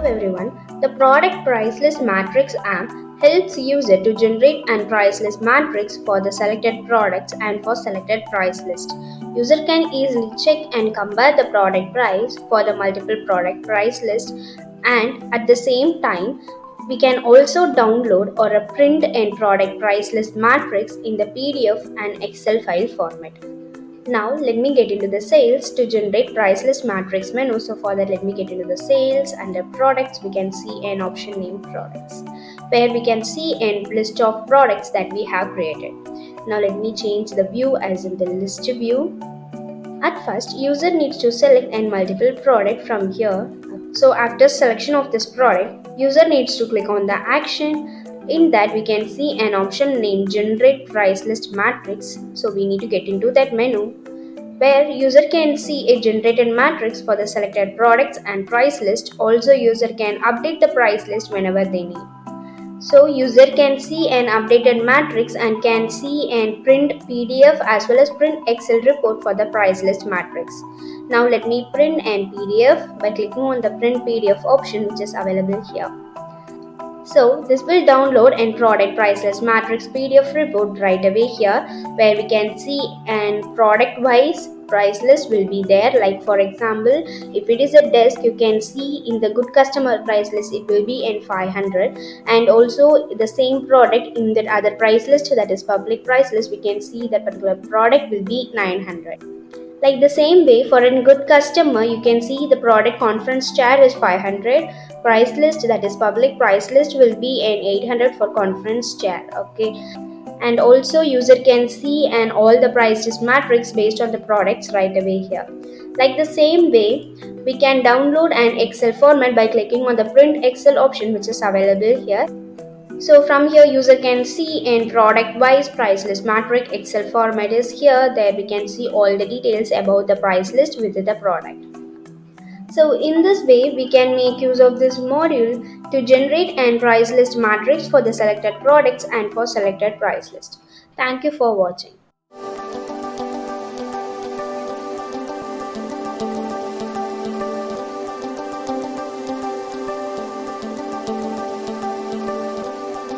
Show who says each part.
Speaker 1: everyone, the Product Price List Matrix app helps user to generate and price list matrix for the selected products and for selected price list. User can easily check and compare the product price for the multiple product price list, and at the same time we can also download or print and product price list matrix in the PDF and Excel file format. Now let me get into the sales to generate price list matrix menu. So for that, let me get into the sales. Under products, we can see an option named products, where we can see a list of products that we have created. Now let me change the view as in the list view. At first, user needs to select a multiple product from here. So after selection of this product, user needs to click on the action. In that, we can see an option named generate price list matrix. So we need to get into that menu, where user can see a generated matrix for the selected products and price list. Also, user can update the price list whenever they need. So user can see an updated matrix and can see and print PDF as well as print Excel report for the price list matrix. Now let me print an PDF by clicking on the print PDF option, which is available here. So this will download and product price list matrix PDF report right away here, where we can see and product wise price list will be there. Like for example, if it is a desk, you can see in the good customer price list it will be in 500, and also the same product in that other price list, that is public price list, we can see that particular product will be 900. Like the same way, for a good customer, you can see the product conference chair is 500, price list, that is public price list, will be an 800 for conference chair. Okay, and also user can see and all the price list matrix based on the products right away here. Like the same way, we can download an Excel format by clicking on the print Excel option, which is available here. So from here, user can see in product wise price list matrix Excel format is here. There we can see all the details about the price list within the product. So in this way, we can make use of this module to generate and price list matrix for the selected products and for selected price list. Thank you for watching.